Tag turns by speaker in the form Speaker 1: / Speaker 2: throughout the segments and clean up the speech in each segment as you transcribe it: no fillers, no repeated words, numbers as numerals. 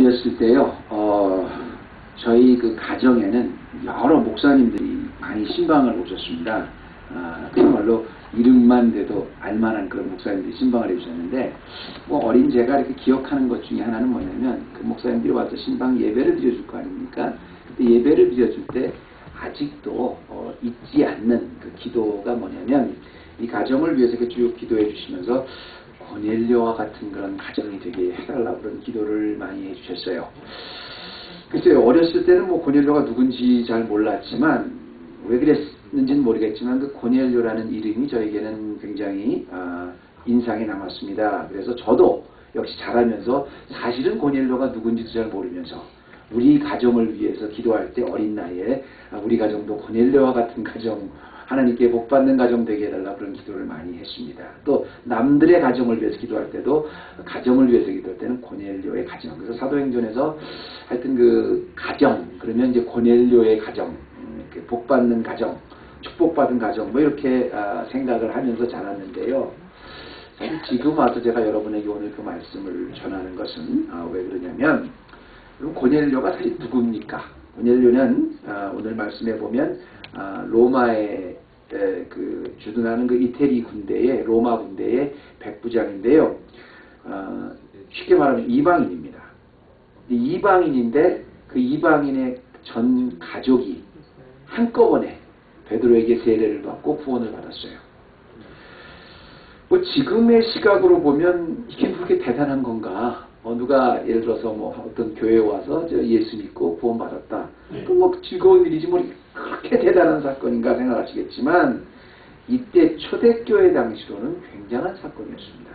Speaker 1: 어렸을 때요, 저희 그 가정에는 여러 목사님들이 많이 신방을 오셨습니다. 그야말로 이름만 돼도 알만한 그런 목사님들이 신방을 해주셨는데, 뭐 어린 제가 이렇게 기억하는 것 중에 하나는 뭐냐면, 그 목사님들이 와서 신방 예배를 드려줄 거 아닙니까? 그때 예배를 드려줄 때 아직도 잊지 않는 그 기도가 뭐냐면, 이 가정을 위해서 이렇게 쭉 기도해 주시면서 고넬료와 같은 그런 가정이 되게 해달라고 그런 기도를 많이 해주셨어요. 글쎄요, 어렸을 때는 뭐 고넬료가 누군지 잘 몰랐지만, 왜 그랬는지는 모르겠지만 그 고넬료라는 이름이 저에게는 굉장히 인상이 남았습니다. 그래서 저도 역시 자라면서 사실은 고넬료가 누군지도 잘 모르면서 우리 가정을 위해서 기도할 때 어린 나이에 우리 가정도 고넬료와 같은 가정, 하나님께 복받는 가정 되게 해달라 그런 기도를 많이 했습니다. 또 남들의 가정을 위해서 기도할 때도 가정을 위해서 기도할 때는 고넬료의 가정. 그래서 사도행전에서 하여튼 그 가정, 그러면 이제 고넬료의 가정, 복받는 가정, 축복받은 가정, 뭐 이렇게 생각을 하면서 자랐는데요. 사실 지금 와서 제가 여러분에게 오늘 그 말씀을 전하는 것은 왜 그러냐면, 그럼 고넬료가 사실 누굽니까? 고넬료는 오늘 말씀해 보면 로마의 그 주둔하는 그 이태리 군대의 로마 군대의 백부장인데요. 쉽게 말하면 이방인입니다. 이방인인데 그 이방인의 전 가족이 한꺼번에 베드로에게 세례를 받고 구원을 받았어요. 뭐 지금의 시각으로 보면 이게 그렇게 대단한 건가? 누가 예를 들어서 뭐 어떤 교회에 와서 예수 믿고 구원받았다. 그 뭐 즐거운 일이지 뭐 그렇게 대단한 사건인가 생각하시겠지만, 이때 초대교회 당시로는 굉장한 사건이었습니다.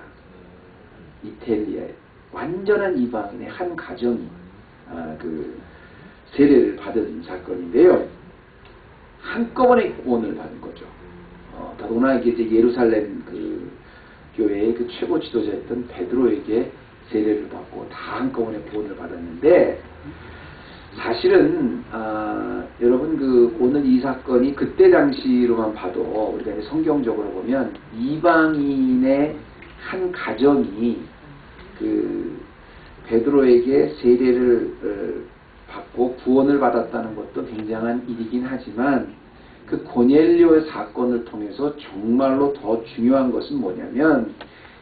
Speaker 1: 이태리의 완전한 이방인의 한 가정이 그 세례를 받은 사건인데요. 한꺼번에 구원을 받은 거죠. 더구나 이게 이제 예루살렘 그 교회의 그 최고 지도자였던 베드로에게 세례를 받고 다 한꺼번에 구원을 받았는데, 사실은 여러분 그 오늘 이 사건이 그때 당시로만 봐도 우리가 이제 성경적으로 보면 이방인의 한 가정이 그 베드로에게 세례를 받고 구원을 받았다는 것도 굉장한 일이긴 하지만, 그 고넬료의 사건을 통해서 정말로 더 중요한 것은 뭐냐면,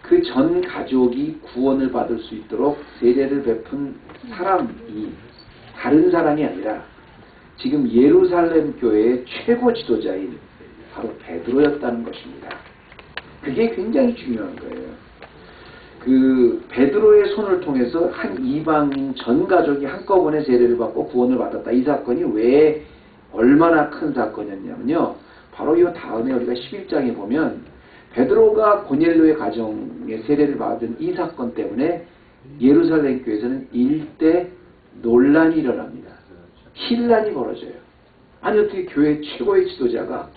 Speaker 1: 그 전 가족이 구원을 받을 수 있도록 세례를 베푼 사람이 다른 사람이 아니라 지금 예루살렘 교회의 최고 지도자인 바로 베드로였다는 것입니다. 그게 굉장히 중요한 거예요. 그 베드로의 손을 통해서 한 이방인 전 가족이 한꺼번에 세례를 받고 구원을 받았다. 이 사건이 왜 얼마나 큰 사건이었냐면요. 바로 이 다음에 우리가 11장에 보면 베드로가 고넬료의 가정에 세례를 받은 이 사건 때문에 예루살렘 교회에서는 일대 논란이 일어납니다. 혼란이 벌어져요. 아니 어떻게 교회 최고의 지도자가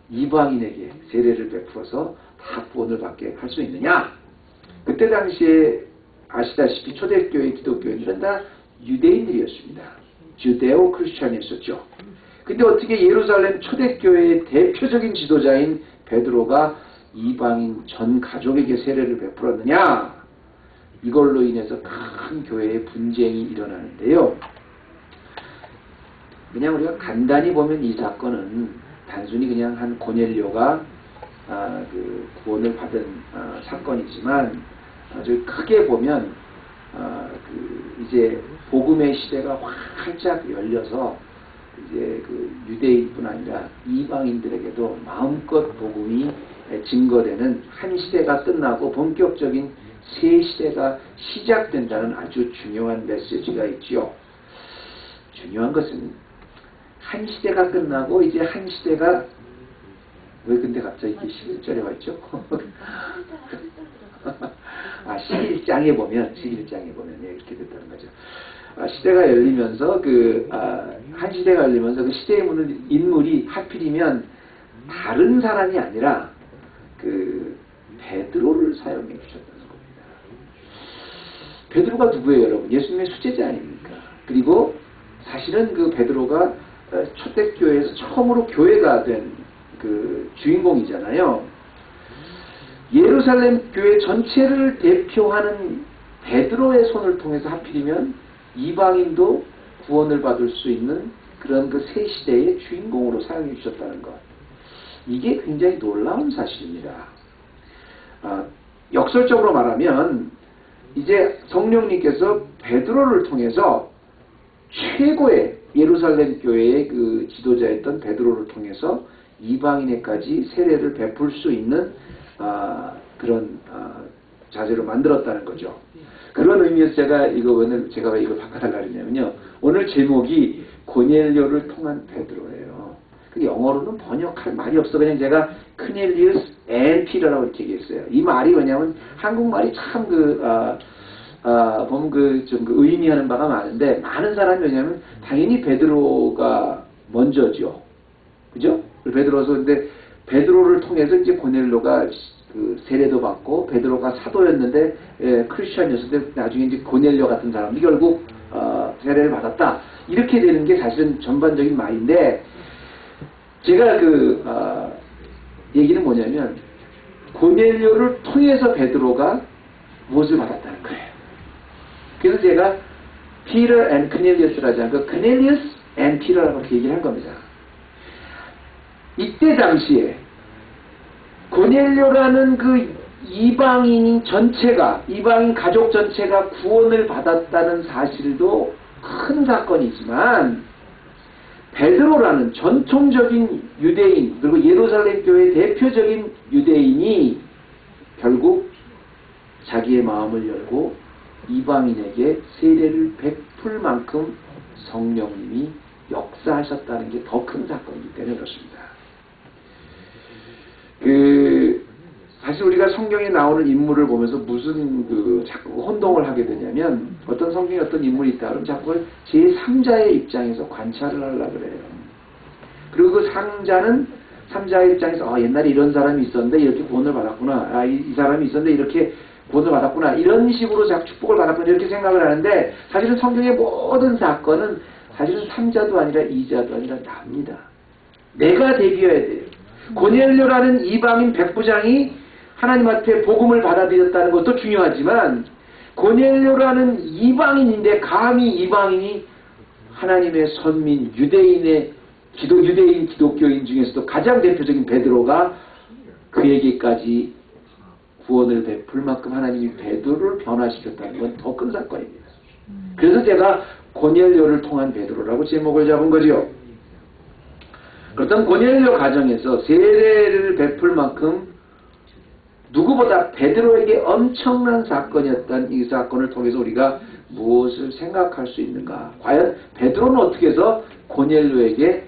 Speaker 1: 이방인에게 세례를 베풀어서 다 구원을 받게 할 수 있느냐? 그때 당시에 아시다시피 초대교회 기독교인들은 다 유대인들이었습니다. 주데오 크리스찬이었었죠. 근데 어떻게 예루살렘 초대교회의 대표적인 지도자인 베드로가 이방인 전 가족에게 세례를 베풀었느냐? 이걸로 인해서 큰 교회의 분쟁이 일어나는데요. 그냥 우리가 간단히 보면 이 사건은 단순히 그냥 한 고넬료가 그 구원을 받은 사건이지만, 아주 크게 보면 그 이제 복음의 시대가 활짝 열려서 이제 그 유대인뿐 아니라 이방인들에게도 마음껏 복음이 증거되는 한 시대가 끝나고 본격적인 새 시대가 시작된다는 아주 중요한 메시지가 있지요. 중요한 것은 한 시대가 끝나고 이제 한 시대가, 왜 근데 갑자기 11절에 와 있죠? 11장에 보면 이렇게 됐다는 거죠. 시대가 열리면서 한 시대가 열리면서 그 시대의 인물이 하필이면 다른 사람이 아니라 그 베드로를 사용해 주셨다는 겁니다. 베드로가 누구예요, 여러분? 예수님의 수제자 아닙니까? 그리고 사실은 그 베드로가 초대교회에서 처음으로 교회가 된 그 주인공이잖아요. 예루살렘 교회 전체를 대표하는 베드로의 손을 통해서 하필이면 이방인도 구원을 받을 수 있는 그런 그 새 시대의 주인공으로 사용해 주셨다는 것. 이게 굉장히 놀라운 사실입니다. 역설적으로 말하면 이제 성령님께서 베드로를 통해서 최고의 예루살렘 교회의 그 지도자였던 베드로를 통해서 이방인에까지 세례를 베풀 수 있는 그런 자세로 만들었다는 거죠. 그런 의미에서 제가 왜 이걸 바꿔달라 그러냐면요. 오늘 제목이 고넬료를 통한 베드로예요. 근데 영어로는 번역할 말이 없어. 그냥 제가 크넬리우스 앤 피터라고 이렇게 얘기했어요. 이 말이 왜냐면 한국말이 참 보면 좀 의미하는 바가 많은데, 많은 사람이 왜냐면 당연히 베드로가 먼저죠. 그죠? 베드로서 근데 베드로를 통해서 이제 고넬료가 그 세례도 받고 베드로가 사도였는데 크리스천이었는데 나중에 이제 고넬료 같은 사람이 결국 세례를 받았다. 이렇게 되는 게 사실은 전반적인 말인데, 제가 얘기는 뭐냐면 고넬료를 통해서 베드로가 무엇을 받았다는 거예요. 그래서 제가 Peter and Cornelius라지 않고 Cornelius and Peter라고 이렇게 얘기를 한 겁니다. 이때 당시에 고넬료라는 그 이방인 가족 전체가 구원을 받았다는 사실도 큰 사건이지만, 베드로라는 전통적인 유대인, 그리고 예루살렘 교회의 대표적인 유대인이 결국 자기의 마음을 열고 이방인에게 세례를 베풀 만큼 성령님이 역사하셨다는 게 더 큰 사건이기 때문에 그렇습니다. 사실 우리가 성경에 나오는 인물을 보면서 무슨 자꾸 혼동을 하게 되냐면, 어떤 성경에 어떤 인물이 있다 그러면 자꾸 제3자의 입장에서 관찰을 하려고 그래요. 그리고 그 3자의 입장에서 옛날에 이런 사람이 있었는데 이렇게 구원을 받았구나. 이 사람이 있었는데 이렇게 구원을 받았구나. 이런 식으로 자꾸 축복을 받았구나. 이렇게 생각을 하는데, 사실은 성경의 모든 사건은 사실은 3자도 아니라 2자도 아니라 납니다. 내가 대비해야 돼요. 고넬료라는 이방인 백부장이 하나님 앞에 복음을 받아들였다는 것도 중요하지만, 고넬료라는 이방인인데 감히 이방인이 하나님의 선민 유대인 기독교인 중에서도 가장 대표적인 베드로가 그에게까지 구원을 베풀 만큼 하나님이 베드로를 변화시켰다는 건 더 큰 사건입니다. 그래서 제가 고넬료를 통한 베드로라고 제목을 잡은 거죠. 그렇다면 고넬료 가정에서 세례를 베풀 만큼 누구보다 베드로에게 엄청난 사건이었던 이 사건을 통해서 우리가 무엇을 생각할 수 있는가? 과연 베드로는 어떻게 해서 고넬료에게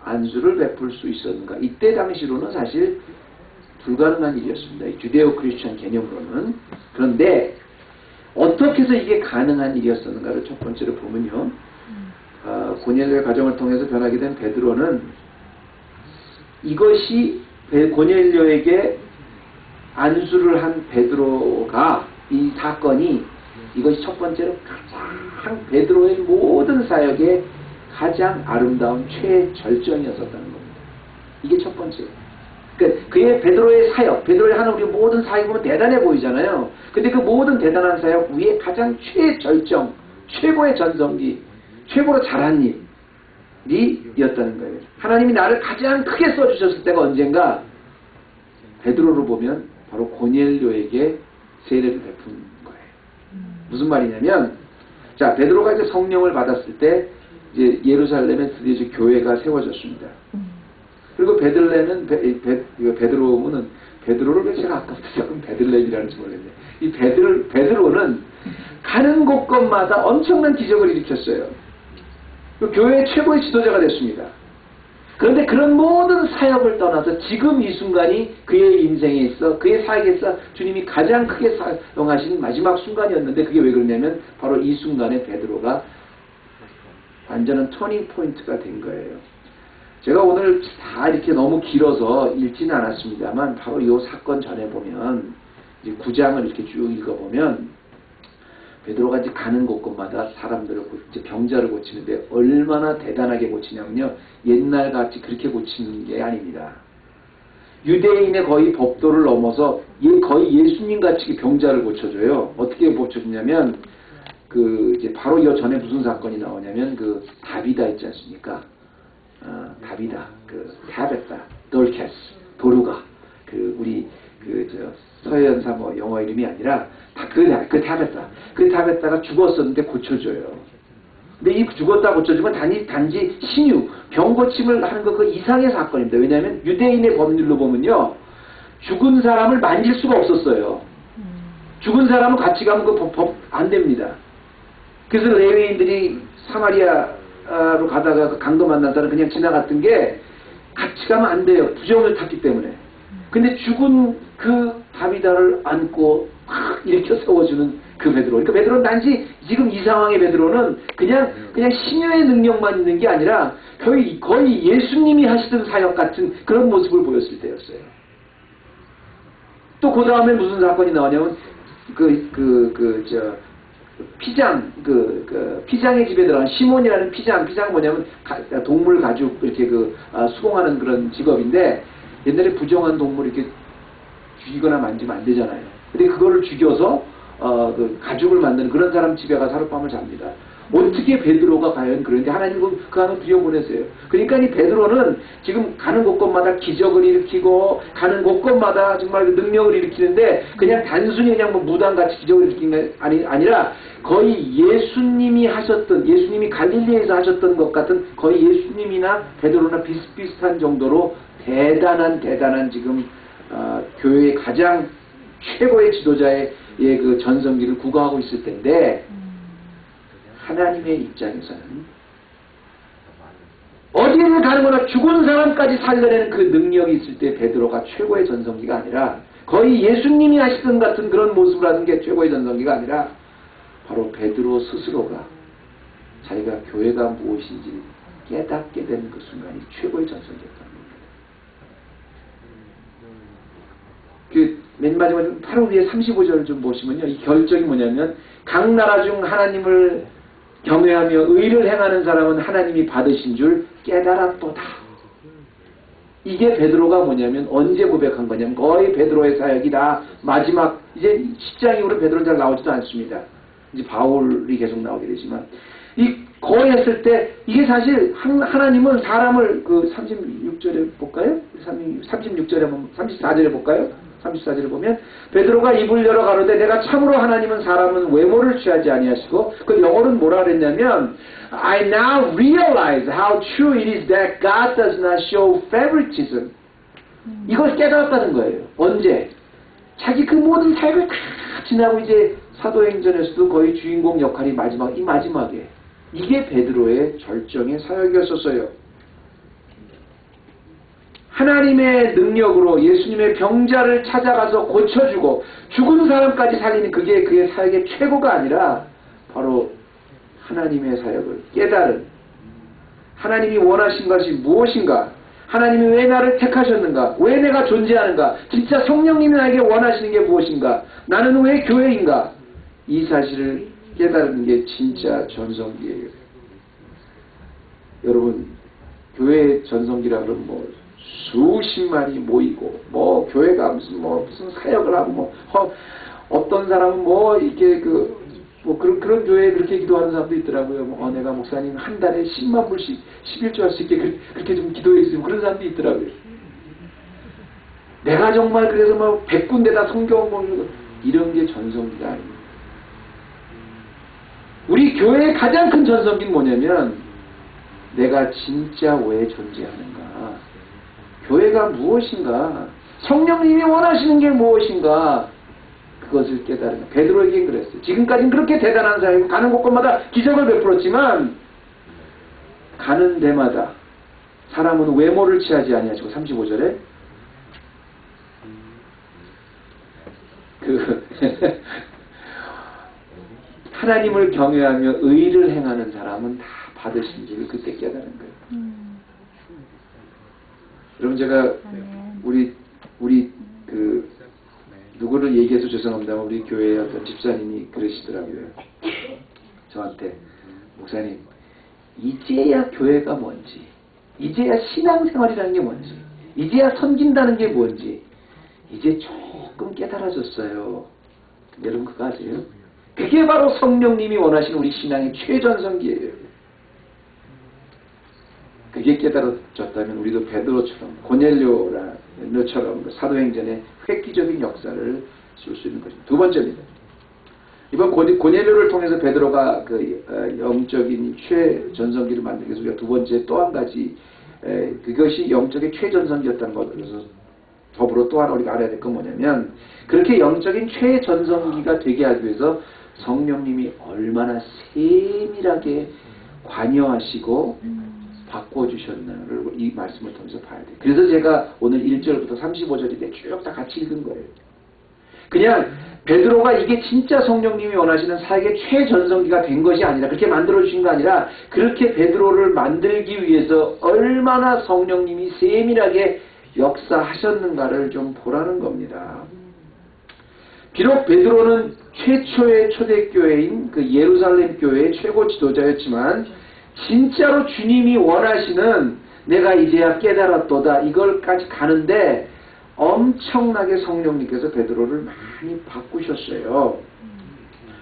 Speaker 1: 안수를 베풀 수 있었는가? 이때 당시로는 사실 불가능한 일이었습니다. 주데오 크리스천 개념으로는. 그런데 어떻게 해서 이게 가능한 일이었었는가를 첫 번째로 보면요. 고넬료의 가정을 통해서 변하게 된 베드로는 이것이 고넬료에게 안수를 한 베드로가 이 사건이 이것이 첫 번째로 가장 베드로의 모든 사역의 가장 아름다운 최절정이었었다는 겁니다. 이게 첫 번째예요. 그러니까 그의 베드로의 사역, 베드로의 하는 우리 모든 사역이 보면 대단해 보이잖아요. 근데 그 모든 대단한 사역 위에 가장 최절정, 최고의 전성기, 최고로 잘한 일이었다는 거예요. 하나님이 나를 가장 크게 써주셨을 때가 언젠가 베드로를 보면 바로 고넬료에게 세례를 베푼 거예요. 무슨 말이냐면, 자, 베드로가 이제 성령을 받았을 때 이제 예루살렘에 드디어 이제 교회가 세워졌습니다. 그리고 베드로는 베드로를 왜 제가 아까부터 조금 베들레헴이라는지 모르겠네. 이 베드로는 가는 곳곳마다 엄청난 기적을 일으켰어요. 교회의 최고의 지도자가 됐습니다. 그런데 그런 모든 사역을 떠나서 지금 이 순간이 그의 인생에 있어, 그의 사역에 있어 주님이 가장 크게 사용하신 마지막 순간이었는데, 그게 왜 그러냐면 바로 이 순간에 베드로가 완전한 터닝 포인트가 된 거예요. 제가 오늘 다 이렇게 너무 길어서 읽지는 않았습니다만, 바로 이 사건 전에 보면 이제 9장을 이렇게 쭉 읽어보면 베드로가 이제 가는 곳곳마다 사람들을 병자를 고치는데 얼마나 대단하게 고치냐면요, 옛날같이 그렇게 고치는 게 아닙니다. 유대인의 거의 법도를 넘어서 거의 예수님 같이 병자를 고쳐줘요. 어떻게 고쳐주냐면 이제 바로 이 전에 무슨 사건이 나오냐면 다비다 있지 않습니까? 다비다, 타베타, 돌캐스, 도루가, 우리 서현 사모 영어 이름이 아니라 그 타베타가 죽었었는데 고쳐줘요. 근데 이 죽었다 고쳐주면 단지 신유, 병 고침을 하는 거 그 이상의 사건입니다. 왜냐하면 유대인의 법률로 보면요, 죽은 사람을 만질 수가 없었어요. 죽은 사람은 같이 가면 그 법 안 됩니다. 그래서 레위인들이 사마리아로 가다가 강도 만난 사람 그냥 지나갔던 게 같이 가면 안 돼요. 부정을 탔기 때문에. 근데 죽은 그 다비다를 안고 막 일으켜 세워주는 그 베드로. 그러니까 베드로는 단지 지금 이 상황의 베드로는 그냥 신유의 능력만 있는 게 아니라 거의 예수님이 하시던 사역 같은 그런 모습을 보였을 때였어요. 또 그 다음에 무슨 사건이 나오냐면 피장의 집에 들어간 시몬이라는 피장 뭐냐면 동물 가죽 이렇게 수공하는 그런 직업인데, 옛날에 부정한 동물 이렇게 죽이거나 만지면 안 되잖아요. 근데 그거를 죽여서 가죽을 만드는 그런 사람 집에 가서 하룻밤을 잡니다. 어떻게 베드로가 과연 그런데 하나님은 그 안에 들여보내세요. 그러니까 이 베드로는 지금 가는 곳곳마다 기적을 일으키고 가는 곳곳마다 정말 능력을 일으키는데, 그냥 단순히 그냥 무당같이 기적을 일으키는 게 아니라 거의 예수님이 갈릴리에서 하셨던 것 같은, 거의 예수님이나 베드로나 비슷비슷한 정도로 대단한 지금 교회의 가장 최고의 지도자의 그 전성기를 구가하고 있을 텐데, 하나님의 입장에서는 어디를 가는거나 죽은 사람까지 살려내는 그 능력이 있을 때 베드로가 최고의 전성기가 아니라, 거의 예수님이 하시던 같은 그런 모습을 하는 게 최고의 전성기가 아니라, 바로 베드로 스스로가 자기가 교회가 무엇인지 깨닫게 되는 그 순간이 최고의 전성기였다는 겁니다. 맨 마지막에 바로 위에 35절을 좀 보시면요, 이 결정이 뭐냐면, 각 나라 중 하나님을 경외하며 의를 행하는 사람은 하나님이 받으신 줄 깨달았도다. 이게 베드로가 뭐냐면 언제 고백한 거냐면, 거의 베드로의 사역이 다 마지막, 이제 10장 이후로 베드로는 잘 나오지도 않습니다. 이제 바울이 계속 나오게 되지만, 거의 했을 때, 이게 사실 하나님은 사람을 36절에 볼까요? 36절에 보면, 34절에 볼까요? 34절을 보면 베드로가 입을 열어 가로되 내가 참으로 하나님은 사람은 외모를 취하지 아니하시고, 그 영어로는 뭐라 그랬냐면 I now realize how true it is that God does not show favoritism. 이걸 깨달았다는 거예요. 언제? 자기 그 모든 사역을 다 지나고 이제 사도행전에서도 거의 주인공 역할이 마지막에 이게 베드로의 절정의 사역이었었어요. 하나님의 능력으로 예수님의 병자를 찾아가서 고쳐주고 죽은 사람까지 살리는 그게 그의 사역의 최고가 아니라, 바로 하나님의 사역을 깨달은, 하나님이 원하신 것이 무엇인가, 하나님이 왜 나를 택하셨는가, 왜 내가 존재하는가, 진짜 성령님이 나에게 원하시는 게 무엇인가, 나는 왜 교회인가, 이 사실을 깨달은 게 진짜 전성기예요. 여러분, 교회 전성기라 그러면 수십만이 모이고, 교회가 무슨 사역을 하고, 어떤 사람은 이렇게 그런 교회에 그렇게 기도하는 사람도 있더라고요. 내가 목사님 한 달에 10만 불씩 11조 할 수 있게 그렇게 좀 기도해 주세요. 그런 사람도 있더라고요. 내가 정말 그래서 100군데다 성경 보는 이런 게 전성기가 아닙니다. 우리 교회의 가장 큰 전성기는 뭐냐면, 내가 진짜 왜 존재하는가, 교회가 무엇인가, 성령님이 원하시는 게 무엇인가, 그것을 깨달은 거예요. 베드로에겐 그랬어요. 지금까지는 그렇게 대단한 사람이고 가는 곳곳마다 기적을 베풀었지만, 가는 데마다 사람은 외모를 취하지 아니하시고, 35절에 하나님을 경외하며 의를 행하는 사람은 다 받으신 줄 그때 깨달은 거예요. 여러분, 제가 우리 누구를 얘기해서 죄송합니다만 우리 교회의 어떤 집사님이 그러시더라고요. 저한테, 목사님, 이제야 교회가 뭔지, 이제야 신앙생활이라는 게 뭔지, 이제야 섬긴다는 게 뭔지, 이제 조금 깨달아졌어요. 여러분 그거 아세요? 그게 바로 성령님이 원하시는 우리 신앙의 최전성기예요. 그게 깨달아졌다면 우리도 베드로처럼 고넬료처럼 사도행전의 획기적인 역사를 쓸 수 있는 것입니다. 두 번째입니다. 이번 고넬료를 통해서 베드로가 그 영적인 최전성기를 만들기 위해서 우리가 두 번째 또 한 가지 그것이 영적인 최전성기였다는 것으로 더불어 또 하나 우리가 알아야 될 건 뭐냐면 그렇게 영적인 최전성기가 되게 하기 위해서 성령님이 얼마나 세밀하게 관여하시고 바꿔주셨나를 이 말씀을 통해서 봐야 돼요. 그래서 제가 오늘 1절부터 35절인데 쭉 다 같이 읽은 거예요. 그냥 베드로가 이게 진짜 성령님이 원하시는 사역의 최전성기가 된 것이 아니라 그렇게 만들어주신 거 아니라 그렇게 베드로를 만들기 위해서 얼마나 성령님이 세밀하게 역사하셨는가를 좀 보라는 겁니다. 비록 베드로는 최초의 초대교회인 그 예루살렘 교회의 최고 지도자였지만 진짜로 주님이 원하시는 내가 이제야 깨달았도다 이걸까지 가는데 엄청나게 성령님께서 베드로를 많이 바꾸셨어요.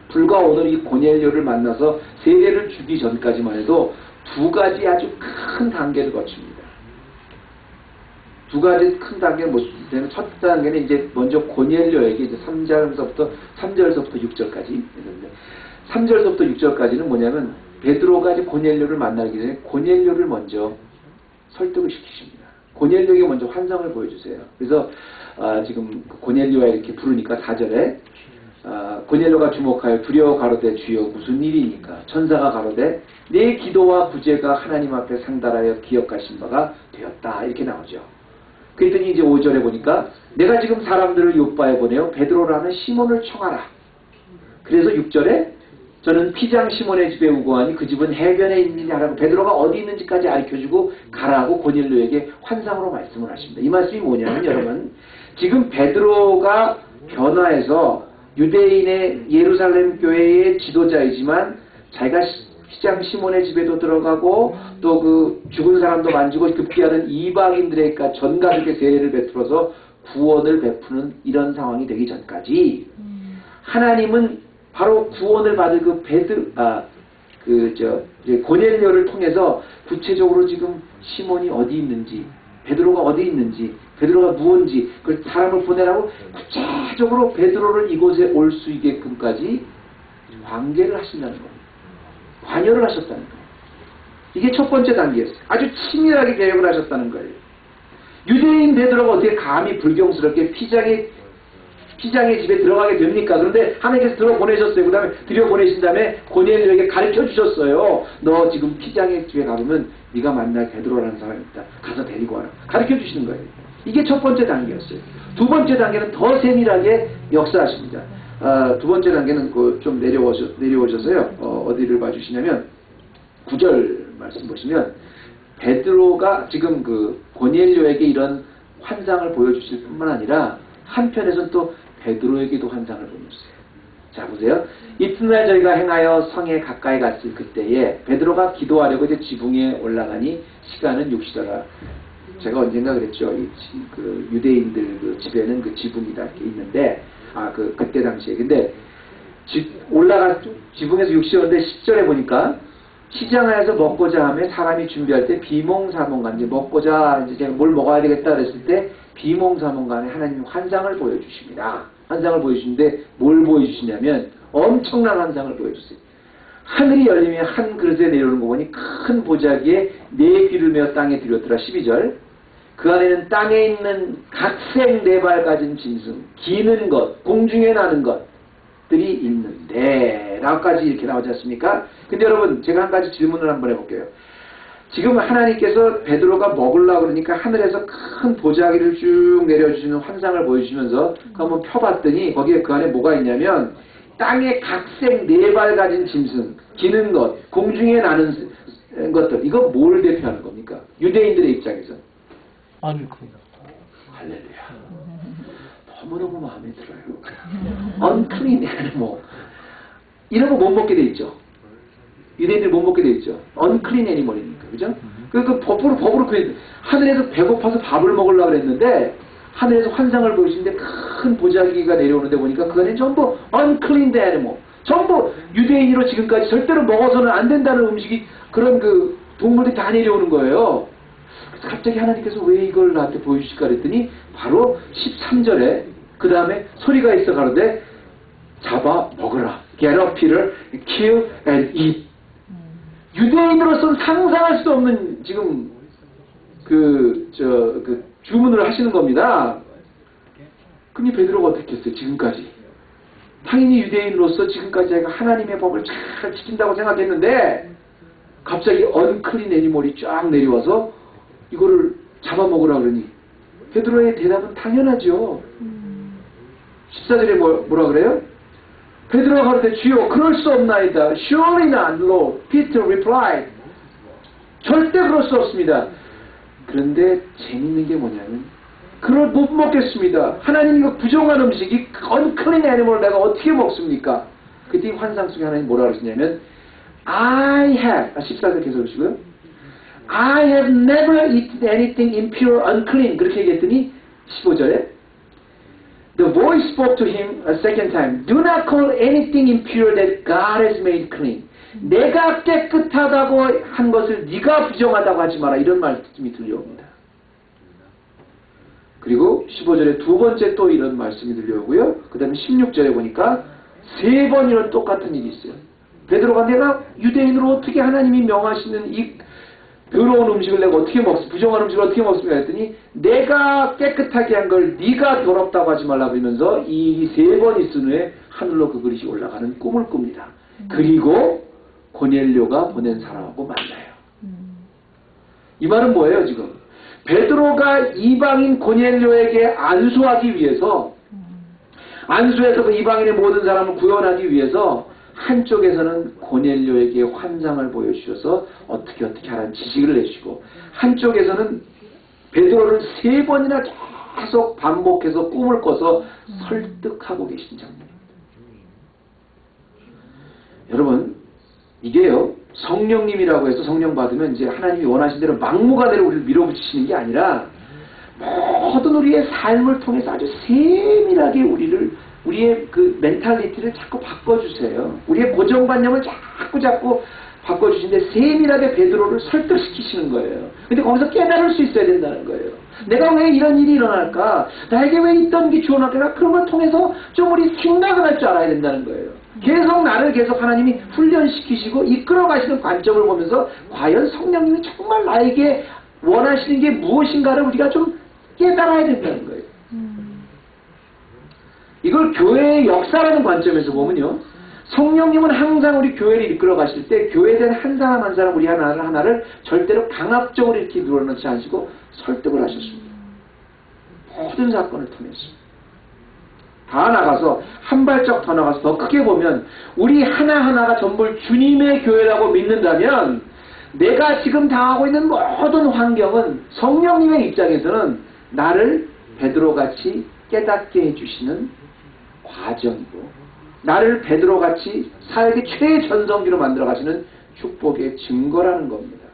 Speaker 1: 불과 오늘 이 고넬료를 만나서 세례를 주기 전까지만 해도 두 가지 아주 큰 단계를 거칩니다. 두 가지 큰 단계는 무슨 첫 단계는 이제 먼저 고넬료에게 이제 3절서부터 6절까지 3절서부터 6절까지는 뭐냐면 베드로가 이제 고넬료를 만나기 전에 고넬료를 먼저 설득을 시키십니다. 고넬료에게 먼저 환상을 보여주세요. 그래서 지금 고넬료가 이렇게 부르니까 4절에 고넬료가 주목하여 두려워 가로되 주여 무슨 일이니까 천사가 가로되 내 기도와 구제가 하나님 앞에 상달하여 기억하신 바가 되었다 이렇게 나오죠. 그랬더니 이제 5절에 보니까 내가 지금 사람들을 요바에 보내어 베드로라는 시몬을 청하라. 그래서 6절에 저는 피장 시몬의 집에 우거하니 그 집은 해변에 있느냐라고 베드로가 어디 있는지까지 알려주고 가라고 고넬료에게 환상으로 말씀을 하십니다. 이 말씀이 뭐냐면 여러분 지금 베드로가 변화해서 유대인의 예루살렘 교회의 지도자이지만 자기가 피장 시몬의 집에도 들어가고 또 그 죽은 사람도 만지고 급기야는 이방인들에게 전 가족의 세례를 베풀어서 구원을 베푸는 이런 상황이 되기 전까지 하나님은 바로 구원을 받을 고넬료를 통해서 구체적으로 지금 시몬이 어디 있는지, 베드로가 어디 있는지, 베드로가 무언지, 그 사람을 보내라고 구체적으로 베드로를 이곳에 올 수 있게끔까지 관계를 하신다는 겁니다. 관여를 하셨다는 거예요. 이게 첫 번째 단계였어요. 아주 치밀하게 계획을 하셨다는 거예요. 유대인 베드로가 어떻게 감히 불경스럽게 피장의 집에 들어가게 됩니까? 그런데 하나님께서 들어보내셨어요. 그 다음에 들여보내신 다음에 고넬료에게 가르쳐 주셨어요. 너 지금 피장의 집에 가보면 네가 만날 베드로라는 사람이 있다. 가서 데리고 와라. 가르쳐 주시는 거예요. 이게 첫 번째 단계였어요. 두 번째 단계는 더 세밀하게 역사하십니다. 두 번째 단계는 좀 내려오셔서요. 어디를 봐주시냐면 9절 말씀 보시면 베드로가 지금 그 고넬료에게 이런 환상을 보여주실 뿐만 아니라 한편에서는 또 베드로에게도 환상을 보여주세요. 자 보세요. 이튿날 저희가 행하여 성에 가까이 갔을 그때에 베드로가 기도하려고 이제 지붕에 올라가니 시간은 6시더라. 제가 언젠가 그랬죠. 그 유대인들 그 집에는 그 지붕이 다 이렇게 있는데 그때 당시에 근데 지붕에서 6시였는데 10절에 보니까 시장에서 먹고자 하면 사람이 준비할 때 비몽사몽간 이제 먹고자 이제 제가 뭘 먹어야 되겠다 그랬을 때 비몽사몽간에 하나님 환상을 보여주십니다. 환상을 보여주시는데 뭘 보여주시냐면 엄청난 환상을 보여주세요. 하늘이 열리면 한 그릇에 내려오는 거 보니 큰 보자기에 네 귀를 메어 땅에 들였더라. 12절 그 안에는 땅에 있는 각색 네 발 가진 짐승 기는 것 공중에 나는 것들이 있는데 라고까지 이렇게 나오지 않습니까? 근데 여러분 제가 한 가지 질문을 한번 해볼게요. 지금 하나님께서 베드로가 먹으려고 그러니까 하늘에서 큰 보자기를 쭉 내려주시는 환상을 보여주시면서 한번 펴봤더니 거기에 그 안에 뭐가 있냐면 땅에 각색 네 발 가진 짐승, 기는 것, 공중에 나는 것들 이거 뭘 대표하는 겁니까? 유대인들의 입장에서 할렐루야. 너무너무 마음에 들어요. unclean animal 이런 거 못 먹게 돼 있죠. 유대인들이 못 먹게 돼 있죠. unclean animal이니까 그죠? 그 법으로 하늘에서 배고파서 밥을 먹으려고 그랬는데 하늘에서 환상을 보이시는데 큰 보자기가 내려오는데 보니까 그 안에 전부 unclean animal, 전부 유대인으로 지금까지 절대로 먹어서는 안 된다는 음식이 그런 그 동물들이 다 내려오는 거예요. 그래서 갑자기 하나님께서 왜 이걸 나한테 보여주실까 그랬더니 바로 13절에 그 다음에 소리가 있어 가는데 잡아 먹으라. Get up, Peter, kill and eat. 유대인으로서는 상상할 수 없는 지금 그 주문을 하시는 겁니다. 근데 베드로가 어떻게 했어요? 지금까지. 당연히 유대인으로서 지금까지 자기가 하나님의 법을 잘 지킨다고 생각했는데 갑자기 언클린 애니멀이 쫙 내려와서 이거를 잡아먹으라 그러니 베드로의 대답은 당연하죠. 14절에 뭐라 그래요? 베드로가 가로되 주여 그럴 수 없나이다. Surely not, Lord. Peter replied. 절대 그럴 수 없습니다. 그런데 재밌는 게 뭐냐면 그걸 못 먹겠습니다. 하나님 이거 부정한 음식이 unclean animal 내가 어떻게 먹습니까? 그때 환상 속에 하나님 뭐라 그러시냐면 I have 14절 계속 보시고요. I have never eaten anything impure, unclean 그렇게 얘기했더니 15절에 The voice spoke to him a second time. Do not call anything impure that God has made clean. 내가 깨끗하다고 한 것을 네가 부정하다고 하지 마라. 이런 말씀이 들려옵니다. 그리고 15절에 두 번째 또 이런 말씀이 들려오고요. 그 다음에 16절에 보니까 세 번 이런 똑같은 일이 있어요. 베드로가 내가 유대인으로 어떻게 하나님이 명하시는 이 더러운 음식을 내가 어떻게 부정한 음식을 어떻게 먹습니까? 했더니 내가 깨끗하게 한 걸 네가 더럽다고 하지 말라 그러면서 이 세 번 있은 후에 하늘로 그 그릇이 올라가는 꿈을 꿉니다. 그리고 고넬료가 보낸 사람하고 만나요. 이 말은 뭐예요 지금? 베드로가 이방인 고넬료에게 안수하기 위해서 안수해서 그 이방인의 모든 사람을 구원하기 위해서 한쪽에서는 고넬료에게 환상을 보여주셔서 어떻게 하라는 지식을 내시고 한쪽에서는 베드로를 세 번이나 계속 반복해서 꿈을 꿔서 설득하고 계신 장면입니다. 여러분 이게요 성령님이라고 해서 성령 받으면 이제 하나님이 원하신 대로 막무가내로 우리를 밀어붙이시는 게 아니라 모든 우리의 삶을 통해서 아주 세밀하게 우리의 그 멘탈리티를 자꾸 바꿔주세요. 우리의 고정관념을 자꾸 바꿔주시는데 세밀하게 베드로를 설득시키시는 거예요. 근데 거기서 깨달을 수 있어야 된다는 거예요. 내가 왜 이런 일이 일어날까? 나에게 왜 있던 게 주어날까? 그런 걸 통해서 좀 우리 생각을 할 줄 알아야 된다는 거예요. 계속 나를 계속 하나님이 훈련시키시고 이끌어 가시는 관점을 보면서 과연 성령님이 정말 나에게 원하시는 게 무엇인가를 우리가 좀 깨달아야 된다는 거예요. 이걸 교회의 역사라는 관점에서 보면요. 성령님은 항상 우리 교회를 이끌어 가실 때 교회에 대한 한 사람 한 사람 우리 하나를 절대로 강압적으로 이렇게 밀어넣지 않으시고 설득을 하셨습니다. 모든 사건을 통해서. 다 나가서 한 발짝 더 나가서 더 크게 보면 우리 하나하나가 전부 주님의 교회라고 믿는다면 내가 지금 당하고 있는 모든 환경은 성령님의 입장에서는 나를 베드로같이 깨닫게 해주시는 과정이고 나를 베드로같이 사역의 최전성기로 만들어 가시는 축복의 증거라는 겁니다.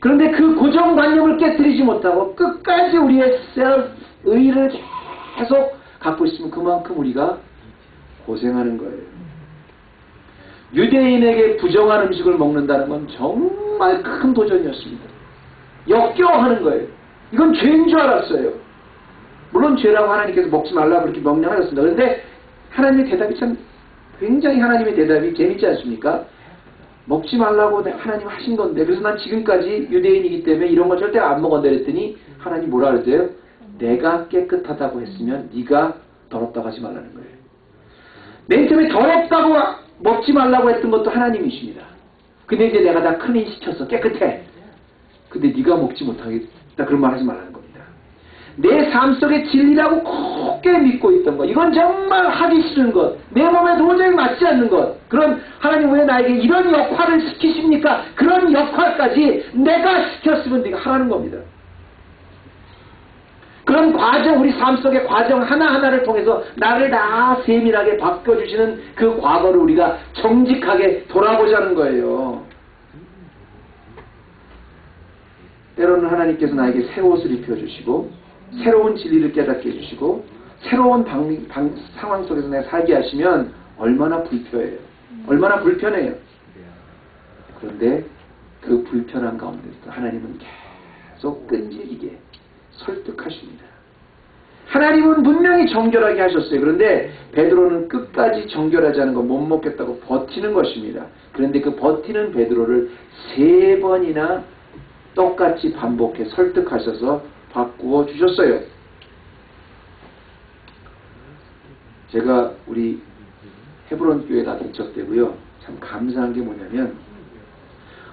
Speaker 1: 그런데 그 고정관념을 깨뜨리지 못하고 끝까지 우리의 의를 계속 갖고 있으면 그만큼 우리가 고생하는 거예요. 유대인에게 부정한 음식을 먹는다는 건 정말 큰 도전이었습니다. 역겨워하는 거예요. 이건 죄인 줄 알았어요. 물론 죄라고 하나님께서 먹지 말라고 그렇게 명령하셨습니다. 그런데 하나님의 대답이 참 굉장히 하나님의 대답이 재밌지 않습니까? 먹지 말라고 하나님 하신 건데 그래서 난 지금까지 유대인이기 때문에 이런 거 절대 안 먹었다 그랬더니 하나님 뭐라 그랬어요? 내가 깨끗하다고 했으면 네가 더럽다고 하지 말라는 거예요. 맨 처음에 더럽다고 먹지 말라고 했던 것도 하나님이십니다. 근데 이제 내가 다 클린 시켰어. 깨끗해. 근데 네가 먹지 못하겠다. 그런 말 하지 말라는 겁니다. 내 삶 속의 진리라고 굳게 믿고 있던 것. 이건 정말 하기 싫은 것. 내 몸에 도저히 맞지 않는 것. 그럼 하나님 왜 나에게 이런 역할을 시키십니까? 그런 역할까지 내가 시켰으면 네가 하라는 겁니다. 그런 과정, 우리 삶 속의 과정 하나하나를 통해서 나를 다 세밀하게 바꿔주시는 그 과거를 우리가 정직하게 돌아보자는 거예요. 때로는 하나님께서 나에게 새 옷을 입혀주시고 새로운 진리를 깨닫게 해주시고 새로운 상황 속에서 내가 살게 하시면 얼마나 불편해요. 얼마나 불편해요. 그런데 그 불편한 가운데서 하나님은 계속 끈질기게 설득하십니다. 하나님은 분명히 정결하게 하셨어요. 그런데 베드로는 끝까지 정결하지 않은 거 못 먹겠다고 버티는 것입니다. 그런데 그 버티는 베드로를 3번이나 똑같이 반복해 설득하셔서 바꾸어 주셨어요. 제가 우리 헤브론 교회 다 개척되고요. 참 감사한 게 뭐냐면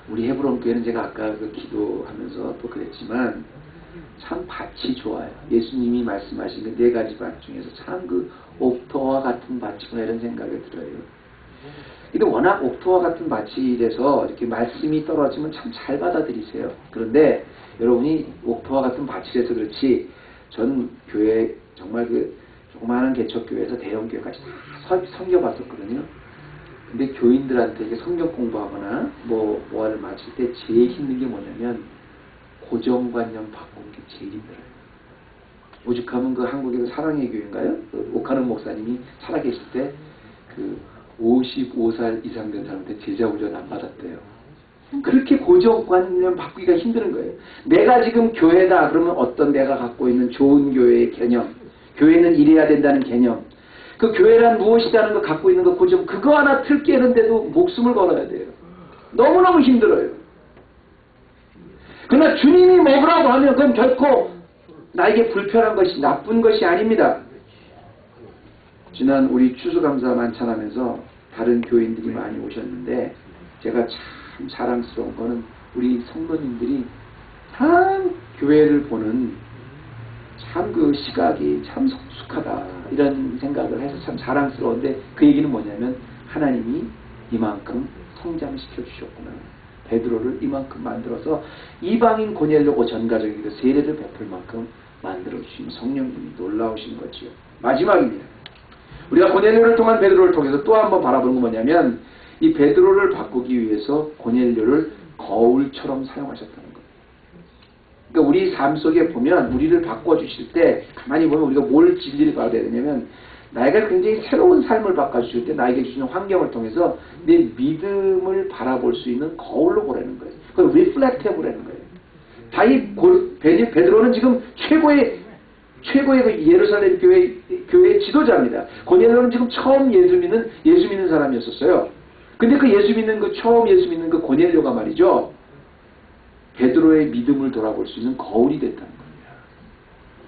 Speaker 1: 우리 헤브론 교회는 제가 아까 그 기도하면서 또 그랬지만 참 밭이 좋아요. 예수님이 말씀하신 그 4가지 밭 중에서 참 그 옥토와 같은 밭이구나 이런 생각이 들어요. 근데 워낙 옥토와 같은 밭이 돼서 이렇게 말씀이 떨어지면 참 잘 받아들이세요. 그런데 여러분이 옥토와 같은 밭이 돼서 그렇지 전 교회 정말 그 조그마한 개척교회에서 대형교회까지 다 섬겨봤었거든요. 근데 교인들한테 이게 성경 공부하거나 뭐를 마칠 때 제일 힘든 게 뭐냐면 고정관념 바꾸는 게 제일 힘들어요. 오죽하면 그 한국에서 사랑의 교회인가요? 그 오카는 목사님이 살아계실 때 그 55살 이상 된 사람한테 제자 훈련 안 받았대요. 그렇게 고정관념 바꾸기가 힘든 거예요. 내가 지금 교회다 그러면 어떤 내가 갖고 있는 좋은 교회의 개념, 교회는 이래야 된다는 개념, 그 교회란 무엇이라는 거 갖고 있는 거 고정, 그거 하나 틀 깨는데도 목숨을 걸어야 돼요. 너무너무 힘들어요. 그러나 주님이 먹으라고 하면 그건 결코 나에게 불편한 것이 나쁜 것이 아닙니다. 지난 우리 추수감사 만찬하면서 다른 교인들이 많이 오셨는데 제가 참 자랑스러운 거는 우리 성도님들이 참 교회를 보는 참 그 시각이 참 성숙하다 이런 생각을 해서 참 자랑스러운데 그 얘기는 뭐냐면 하나님이 이만큼 성장시켜 주셨구나. 베드로를 이만큼 만들어서 이방인 고넬료고 전가족에게 세례를 베풀 만큼 만들어주신 성령님이 놀라우신 거지요. 마지막입니다. 우리가 고넬료를 통한 베드로를 통해서 또 한 번 바라보는 건 뭐냐면 이 베드로를 바꾸기 위해서 고넬료를 거울처럼 사용하셨다는 거예요. 그러니까 우리 삶 속에 보면 우리를 바꿔주실 때 가만히 보면 우리가 뭘 진리를 봐야 되냐면 나에게 굉장히 새로운 삶을 바꿔주실 때 나에게 주시는 환경을 통해서 내 믿음을 바라볼 수 있는 거울로 보라는 거예요. 그걸 리플렉트 해보라는 거예요. 베드로는 지금 최고의 그 예루살렘 교회의 지도자입니다. 고넬료는 지금 처음 예수 믿는 사람이었었어요. 근데 그 처음 예수 믿는 그 고넬료가 말이죠. 베드로의 믿음을 돌아볼 수 있는 거울이 됐다는 겁니다.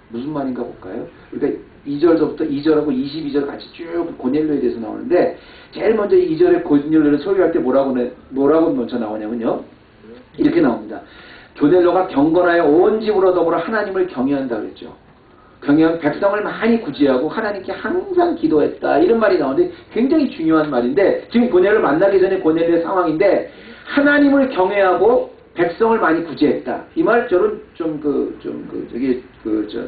Speaker 1: 무슨 말인가 볼까요? 그러니까 2절부터 2절하고 22절 같이 쭉 고넬료에 대해서 나오는데 제일 먼저 2절에 고넬료를 소개할 때 뭐라고 먼저 나오냐면요. 이렇게 나옵니다. 고넬료가 경건하여 온 집으로 더불어 하나님을 경외한다 그랬죠. 백성을 많이 구제하고 하나님께 항상 기도했다 이런 말이 나오는데 굉장히 중요한 말인데 지금 고넬료를 만나기 전에 고넬료의 상황인데 하나님을 경외하고 백성을 많이 구제했다. 이 말 저는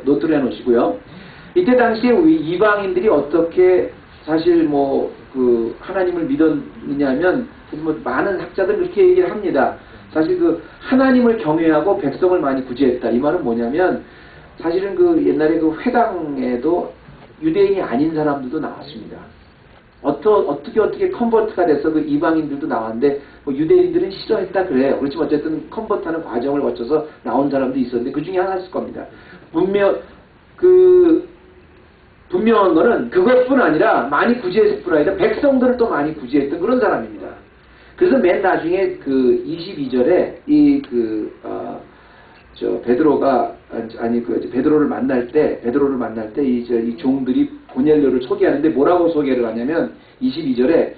Speaker 1: 노트를 해놓으시고요. 이때 당시에 이방인들이 어떻게 사실 하나님을 믿었느냐면 많은 학자들 그렇게 얘기를 합니다. 사실 하나님을 경외하고 백성을 많이 구제했다. 이 말은 뭐냐면 사실은 옛날에 회당에도 유대인이 아닌 사람들도 나왔습니다. 어떻게 컨버트가 돼서 이방인들도 나왔는데 유대인들은 싫어했다 그래요. 그렇지만 어쨌든 컨버트하는 과정을 거쳐서 나온 사람도 있었는데 그 중에 하나였을 겁니다. 분명한 거는 그것뿐 아니라 많이 구제했을 뿐 아니라 백성들을 또 많이 구제했던 그런 사람입니다. 그래서 맨 나중에 22절에 베드로를 만날 때 이 종들이 고넬료를 소개하는데 뭐라고 소개를 하냐면 22절에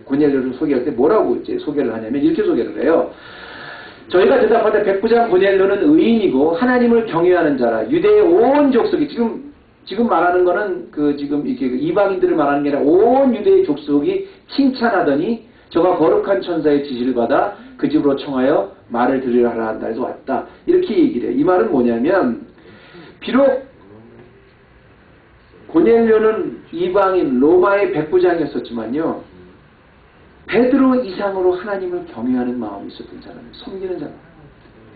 Speaker 1: 고넬료를 소개할 때 뭐라고 소개를 하냐면 이렇게 소개를 해요. 저희가 대답할 때 백부장 고넬료는 의인이고 하나님을 경외하는 자라 유대의 온 족속이 지금 말하는 거는 지금 이렇게 이방인들을 말하는 게 아니라 온 유대의 족속이 칭찬하더니 저가 거룩한 천사의 지시를 받아 그 집으로 청하여 말을 들으려 하라 한다 해서 왔다. 이렇게 얘기를 해요. 이 말은 뭐냐면 비록 고넬료는 이방인 로마의 백부장이었었지만요. 베드로 이상으로 하나님을 경외하는 마음이 있었던 사람이에요. 섬기는 사람.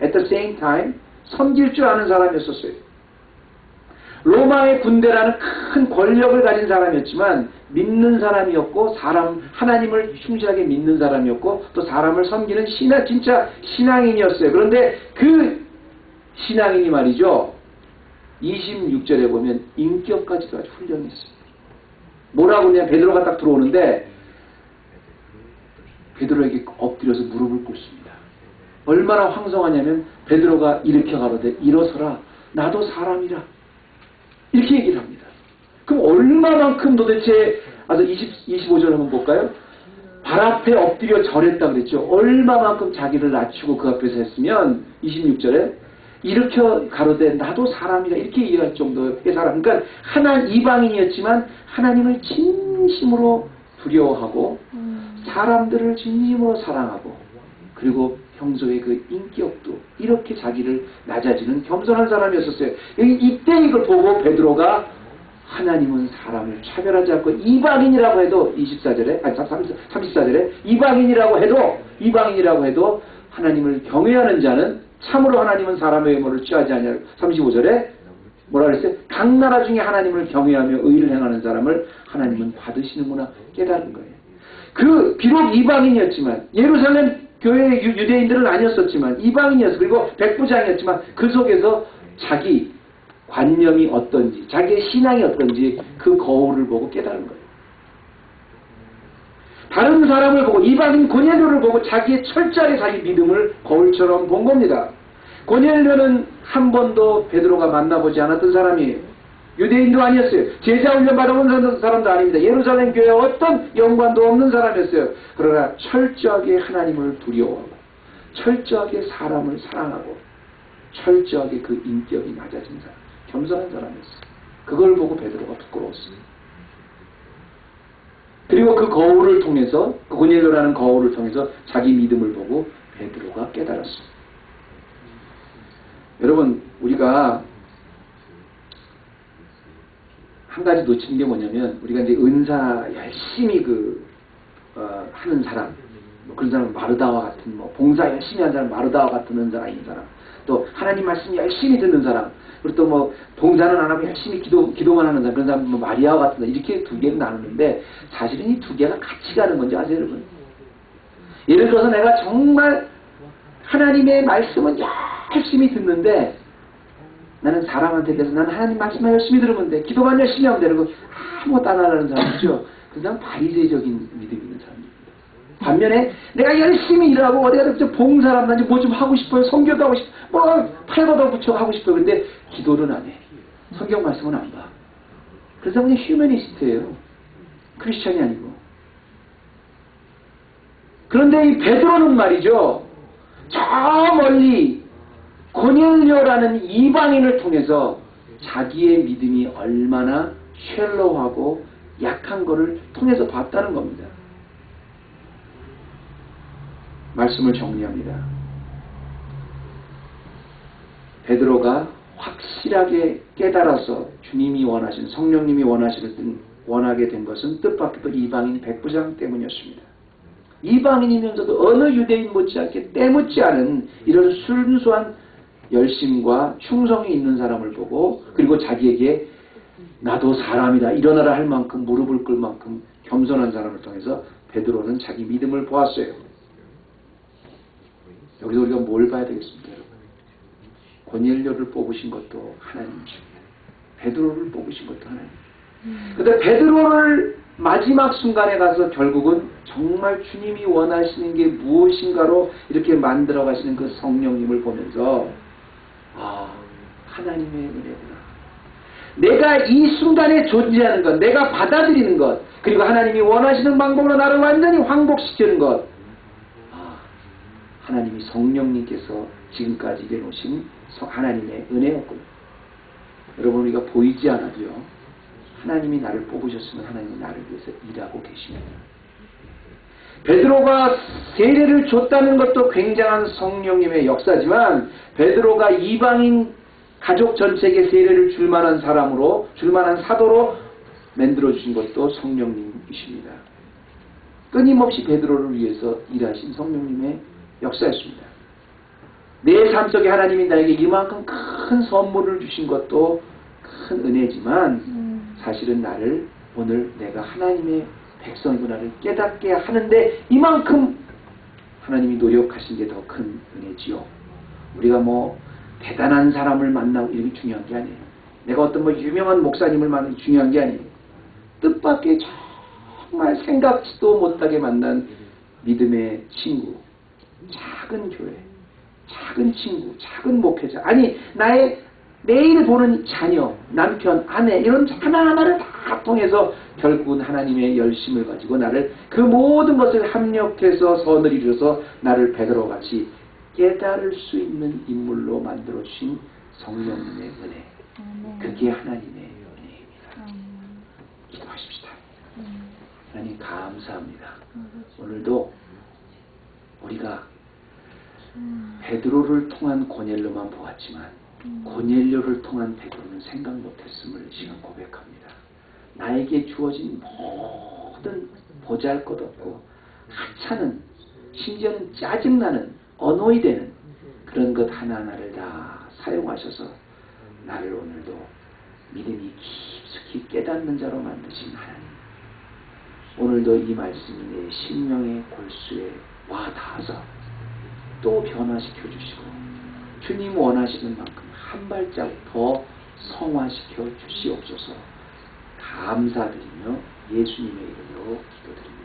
Speaker 1: At the same time 섬길 줄 아는 사람이었었어요. 로마의 군대라는 큰 권력을 가진 사람이었지만 믿는 사람이었고 하나님을 충실하게 믿는 사람이었고 또 사람을 섬기는 진짜 신앙인이었어요. 그런데 그 신앙인이 말이죠. 26절에 보면 인격까지도 아주 훌륭했어요. 뭐라고 그냥 베드로가 딱 들어오는데 베드로에게 엎드려서 무릎을 꿇습니다. 얼마나 황송하냐면 베드로가 일으켜 가로되 일어서라 나도 사람이라 이렇게 얘기를 합니다. 그럼 얼마만큼 도대체 25절 한번 볼까요? 발 앞에 엎드려 절했다 그랬죠. 얼마만큼 자기를 낮추고 그 앞에서 했으면 26절에 일으켜 가로되 나도 사람이라 이렇게 이해할 정도의 사람. 그러니까 이방인이었지만 하나님을 진심으로 두려워하고 사람들을 진심으로 사랑하고 그리고 평소에 그 인격도 이렇게 자기를 낮아지는 겸손한 사람이었었어요. 이때 이걸 보고 베드로가 하나님은 사람을 차별하지 않고 이방인이라고 해도 34절에 이방인이라고 해도 하나님을 경외하는 자는 참으로 하나님은 사람의 외모를 취하지 않냐. 35절에 뭐라 그랬어요? 각 나라 중에 하나님을 경외하며 의를 행하는 사람을 하나님은 받으시는구나 깨달은 거예요. 비록 이방인이었지만 예루살렘 교회의 유대인들은 아니었었지만 이방인이었어. 그리고 백부장이었지만 그 속에서 자기 관념이 어떤지 자기의 신앙이 어떤지 그 거울을 보고 깨달은 거예요. 다른 사람을 보고 이방인 고넬료를 보고 자기의 철저하게 자기 믿음을 거울처럼 본 겁니다. 고넬료는 한 번도 베드로가 만나보지 않았던 사람이에요. 유대인도 아니었어요. 제자 훈련 받아본 사람도 아닙니다. 예루살렘 교회에 어떤 연관도 없는 사람이었어요. 그러나 철저하게 하나님을 두려워하고 철저하게 사람을 사랑하고 철저하게 그 인격이 낮아진 사람, 겸손한 사람이었어요. 그걸 보고 베드로가 부끄러웠습니다. 그리고 그 거울을 통해서 그 고넬료라는 거울을 통해서 자기 믿음을 보고 베드로가 깨달았습니다. 여러분 우리가 한 가지 놓치는 게 뭐냐면 우리가 이제 은사 열심히 하는 사람 그런 사람 마르다와 같은 봉사 열심히 하는 사람 마르다와 같은 은사가 있는 사람 또 하나님 말씀 열심히 듣는 사람 그리고 또 봉사는 안 하고 열심히 기도만 하는 사람 그런 사람 마리아와 같은 사람 이렇게 두 개를 나누는데 사실은 이 두 개가 같이 가는 건지 아세요 여러분? 예를 들어서 내가 정말 하나님의 말씀은 열심히 듣는데 나는 사람한테 대해서 나는 하나님 말씀만 열심히 들으면 돼. 기도만 열심히 하면 되는 거 아무것도 안 하는 사람이죠. 그 사람 바리새적인 믿음이 있는 사람입니다. 반면에 내가 열심히 일하고 어디 가서 봉사를 한다든지 뭐 좀 하고 싶어요. 성교도 하고 싶어요. 팔걷어 붙여 하고 싶어요. 근데 기도는 안 해. 성경 말씀은 안 봐. 그래서 그냥 휴머니스트예요. 크리스찬이 아니고. 그런데 이 베드로는 말이죠. 저 멀리 고넬료라는 이방인을 통해서 자기의 믿음이 얼마나 쉘로하고 약한 것을 통해서 봤다는 겁니다. 말씀을 정리합니다. 베드로가 확실하게 깨달아서 주님이 원하시는 성령님이 원하게 된 것은 뜻밖에도 이방인 백부장 때문이었습니다. 이방인이면서도 어느 유대인 못지않게 때묻지 않은 이런 순수한 열심과 충성이 있는 사람을 보고 그리고 자기에게 나도 사람이다 일어나라 할 만큼 무릎을 꿇을 만큼 겸손한 사람을 통해서 베드로는 자기 믿음을 보았어요. 여기서 우리가 뭘 봐야 되겠습니까? 고넬료를 뽑으신 것도 하나님이십니다. 베드로를 뽑으신 것도 하나님. 그런데 베드로를 마지막 순간에 가서 결국은 정말 주님이 원하시는 게 무엇인가로 이렇게 만들어 가시는 그 성령님을 보면서 하나님의 은혜구나. 내가 이 순간에 존재하는 것, 내가 받아들이는 것, 그리고 하나님이 원하시는 방법으로 나를 완전히 황복시키는 것. 하나님이 성령님께서 지금까지 이뤄놓으신 하나님의 은혜였구나. 여러분 우리가 보이지 않아도요. 하나님이 나를 뽑으셨으면 하나님이 나를 위해서 일하고 계십니다. 베드로가 세례를 줬다는 것도 굉장한 성령님의 역사지만 베드로가 이방인 가족 전체에게 세례를 줄 만한 사람으로 줄 만한 사도로 만들어주신 것도 성령님이십니다. 끊임없이 베드로를 위해서 일하신 성령님의 역사였습니다. 내 삶 속에 하나님이 나에게 이만큼 큰 선물을 주신 것도 큰 은혜지만 사실은 나를 오늘 내가 하나님의 백성이구나를 깨닫게 하는데 이만큼 하나님이 노력하신 게 더 큰 은혜지요. 우리가 뭐 대단한 사람을 만나고 이런 게 중요한 게 아니에요. 내가 어떤 뭐 유명한 목사님을 만나는 게 중요한 게 아니에요. 뜻밖의 정말 생각지도 못하게 만난 믿음의 친구, 작은 교회, 작은 친구, 작은 목회자, 아니 나의 매일 보는 자녀, 남편, 아내 이런 하나하나를 다 통해서 결국은 하나님의 열심을 가지고 나를 그 모든 것을 합력해서 선을 이루어서 나를 베드로같이 깨달을 수 있는 인물로 만들어주신 성령님의 은혜. 그게 하나님의 은혜입니다. 기도하십시다. 하나님 감사합니다. 오늘도 우리가 베드로를 통한 고넬료만 보았지만 고넬료를 통한 베드로는 생각 못했음을 지금 고백합니다. 나에게 주어진 모든 보잘것없고 하찮은 심지어는 짜증나는 언어이 되는 그런 것 하나하나를 다 사용하셔서 나를 오늘도 믿음이 깊숙이 깨닫는 자로 만드신 하나님, 오늘도 이 말씀이 내 심령의 골수에 와 닿아서 또 변화시켜 주시고 주님 원하시는 만큼 한 발짝 더 성화시켜 주시옵소서. 감사드리며 예수님의 이름으로 기도드립니다.